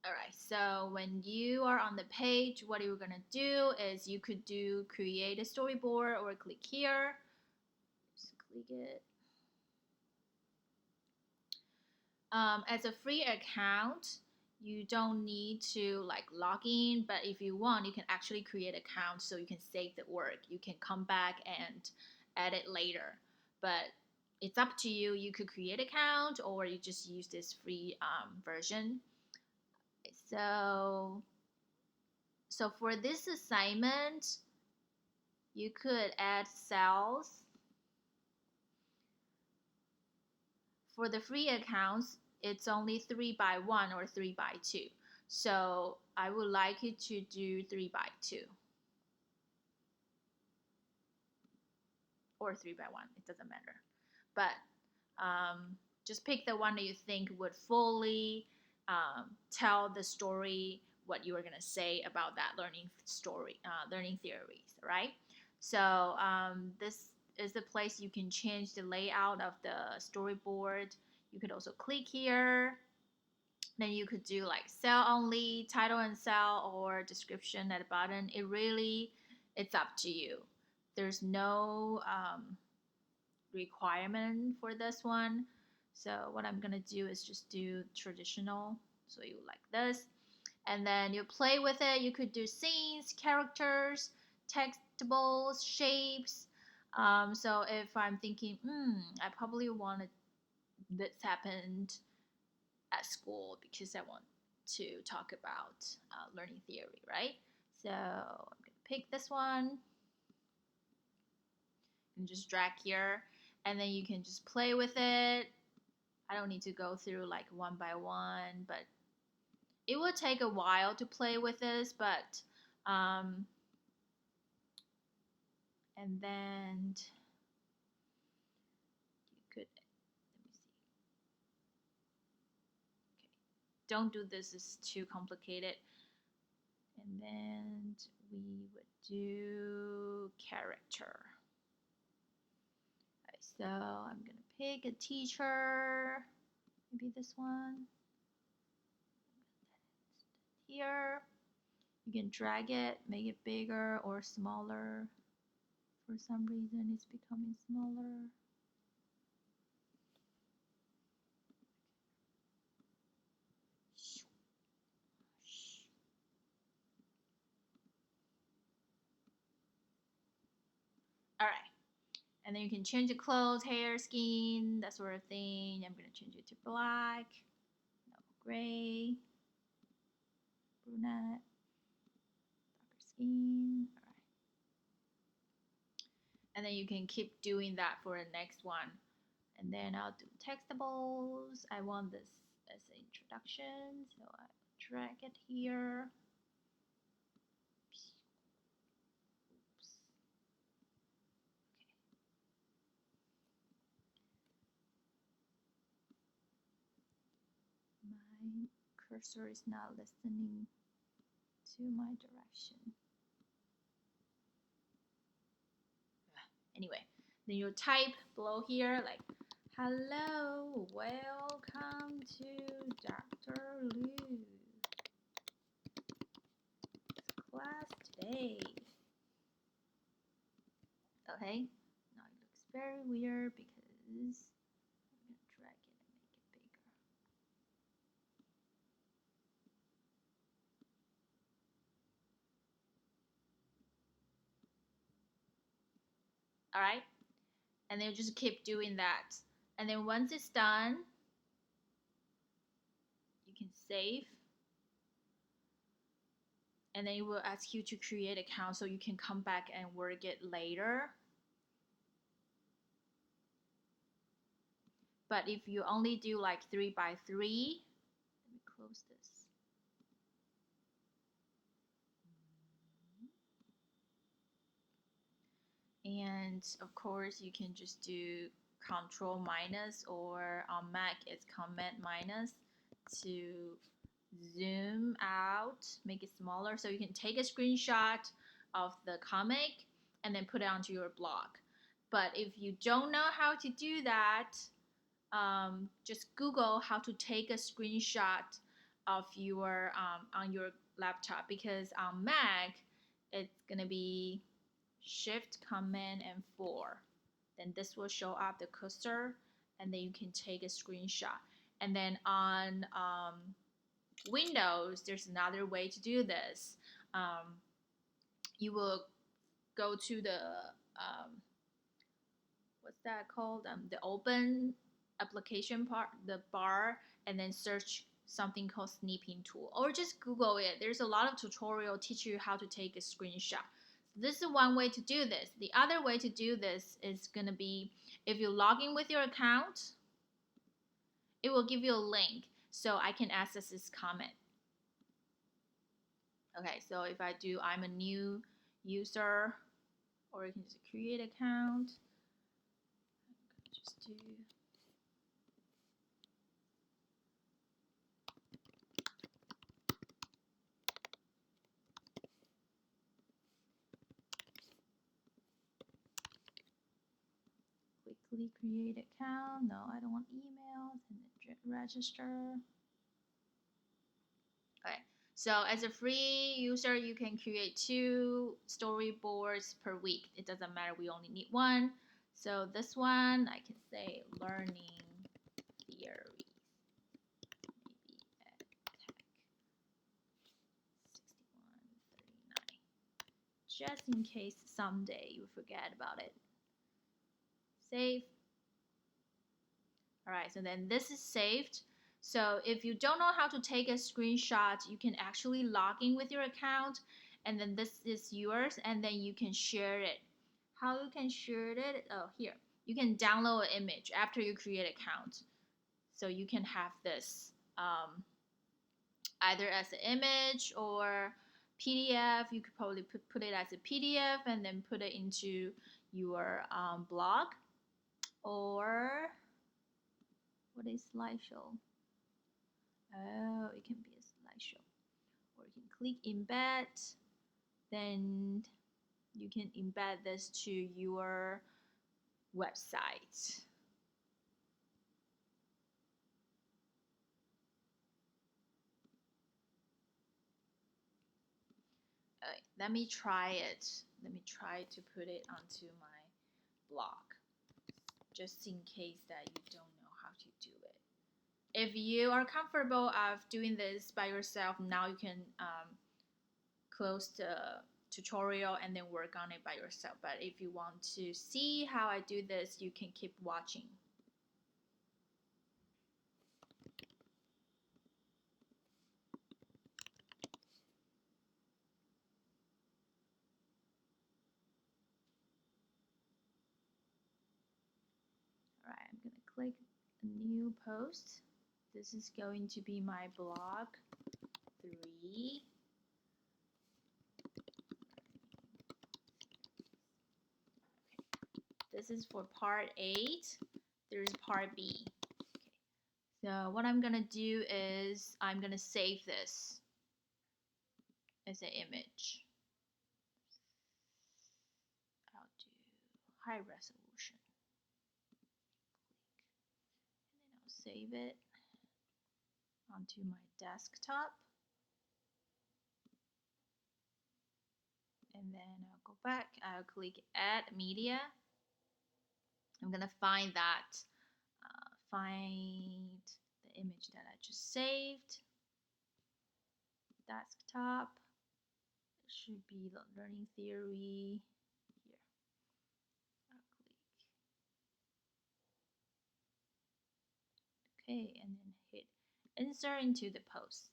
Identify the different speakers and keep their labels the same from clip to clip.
Speaker 1: Alright, so when you are on the page, what you're gonna do is you could do create a storyboard or click here. Just click it. As a free account, you don't need to like log in, but if you want, you can actually create an account so you can save the work. You can come back and edit later, but it's up to you. You could create an account or you just use this free version. So for this assignment, you could add cells. For the free accounts, it's only 3x1 or 3x2. So I would like you to do 3x2 or 3x1. It doesn't matter. But just pick the one that you think would fully tell the story, what you were going to say about that learning theories, right? So this is the place you can change the layout of the storyboard. You could also click here. Then you could do like cell only, title and cell, or description at the bottom. It's up to you. There's no requirement for this one. So what I'm gonna do is just do traditional. So you like this. And then you play with it. You could do scenes, characters, textables, shapes. So if I'm thinking, I probably wanted this happened at school because I want to talk about learning theory, right? So I'm gonna pick this one and just drag here, and then you can just play with it. I don't need to go through like one by one, but it will take a while to play with this, but and then you could, let me see. Okay, don't do this, it's too complicated. And then we would do character. Okay, so I'm gonna pick a teacher, maybe this one. Here, you can drag it, make it bigger or smaller. For some reason, it's becoming smaller. Alright, and then you can change the clothes, hair, skin, that sort of thing. I'm gonna change it to black, no, gray, brunette, darker skin. Alright. And then you can keep doing that for the next one. And then I'll do textables. I want this as an introduction, so I drag it here. Oops. Okay. My cursor is not listening to my direction. Anyway, then you type below here like, hello, welcome to Dr. Liu's class today. Okay, now it looks very weird because I'm going to drag it and make it bigger. Alright, and then just keep doing that. And then once it's done, you can save. And then it will ask you to create an account so you can come back and work it later. But if you only do like 3x3, let me close this. And of course, you can just do Control minus, or on Mac it's Command minus to zoom out, make it smaller. So you can take a screenshot of the comic and then put it onto your blog. But if you don't know how to do that, just Google how to take a screenshot of your on your laptop, because on Mac it's gonna be Shift Command and 4. Then this will show up the cursor, and then you can take a screenshot. And then on Windows, there's another way to do this. You will go to the what's that called? The open application part, the bar, and then search something called snipping tool, or just Google it. There's a lot of tutorial teach you how to take a screenshot. This is one way to do this. The other way to do this is gonna be, if you log in with your account, it will give you a link so I can access this comment. Okay, so if I do, I'm a new user, or you can just create account. Just do quickly create account. No, I don't want emails, and then register. Okay, so as a free user, you can create 2 storyboards per week. It doesn't matter, we only need 1. So this one, I can say learning theory, maybe at tech 6139, just in case someday you forget about it. Save. All right, so then this is saved. So if you don't know how to take a screenshot, you can actually log in with your account, and then this is yours, and then you can share it. How you can share it? Oh, here. You can download an image after you create an account. So you can have this either as an image or PDF. You could probably put it as a PDF and then put it into your blog, or what is slideshow? Oh, it can be a slideshow. Or you can click embed, then you can embed this to your website. Let me try it. Let me try to put it onto my blog, just in case that you don't know how to do it. If you are comfortable of doing this by yourself, now you can close the tutorial and then work on it by yourself. But if you want to see how I do this, you can keep watching. All right, I'm gonna click a new post. This is going to be my blog 3. This is for part 8. There's part B. Okay. So what I'm gonna do is I'm gonna save this as an image. I'll do high resolution. And then I'll save it onto my desktop. And then I'll go back, I'll click add media. I'm gonna find the image that I just saved. Desktop. It should be the learning theory here. I'll click OK, and then hit insert into the post.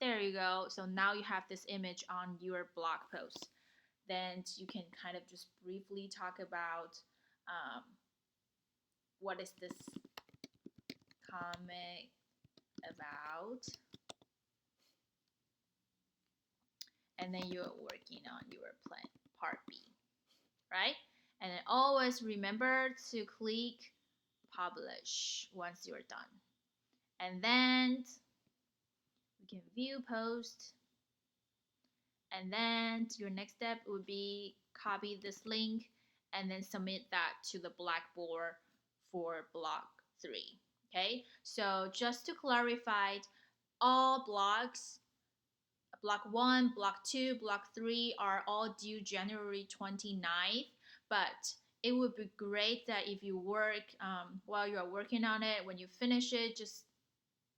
Speaker 1: There you go. So now you have this image on your blog post. Then you can kind of just briefly talk about what is this comic about, and then you're working on your plan part B, right? And then always remember to click publish once you're done, and then we can view post. And then your next step would be copy this link and then submit that to the Blackboard for block 3. Okay, so just to clarify, all blocks, block 1, block 2, block 3 are all due January 29th, but it would be great that if you work while you're working on it, when you finish it, just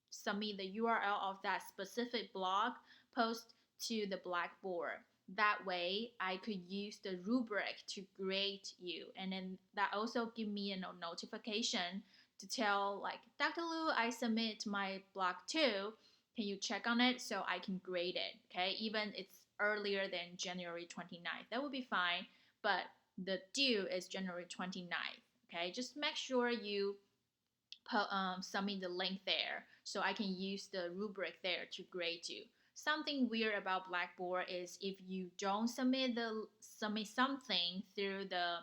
Speaker 1: submit the URL of that specific blog post to the Blackboard. That way, I could use the rubric to grade you, and then that also give me a notification to tell like Dr. Lu, I submit my block 2. Can you check on it so I can grade it? Okay, even it's earlier than January 29th, that would be fine. But the due is January 29th. Okay, just make sure you submit the link there so I can use the rubric there to grade you. Something weird about Blackboard is if you don't submit something through the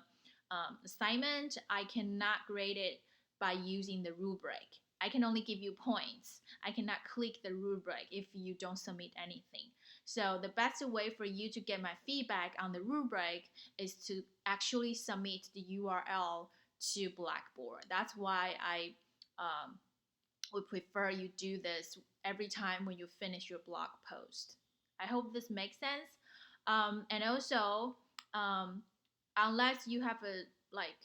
Speaker 1: assignment, I cannot grade it by using the rubric. I can only give you points. I cannot click the rubric if you don't submit anything. So the best way for you to get my feedback on the rubric is to actually submit the URL to Blackboard. That's why I would prefer you do this every time when you finish your blog post. I hope this makes sense. And also, um, unless you have a like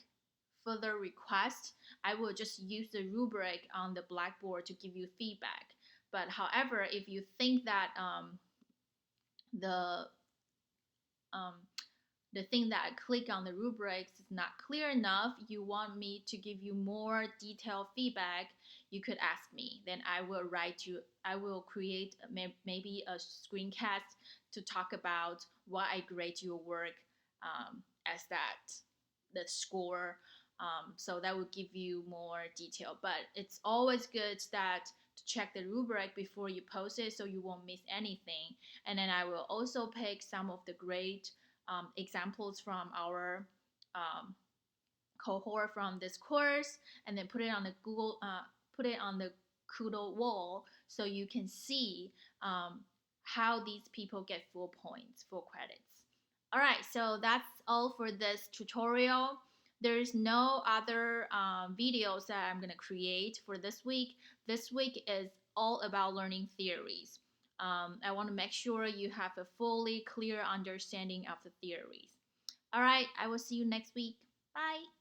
Speaker 1: further request, I will just use the rubric on the Blackboard to give you feedback. But however, if you think that the um, the thing that I click on the rubrics is not clear enough, you want me to give you more detailed feedback, you could ask me. Then I will create maybe a screencast to talk about why I grade your work as that, the score. So that will give you more detail. But it's always good that to check the rubric before you post it so you won't miss anything. And then I will also pick some of the great examples from our cohort from this course, and then put it on the put it on the Kudo wall so you can see how these people get full points, full credits. All right, so that's all for this tutorial. There's no other videos that I'm gonna create for this week. This week is all about learning theories. I want to make sure you have a fully clear understanding of the theories. All right, I will see you next week. Bye.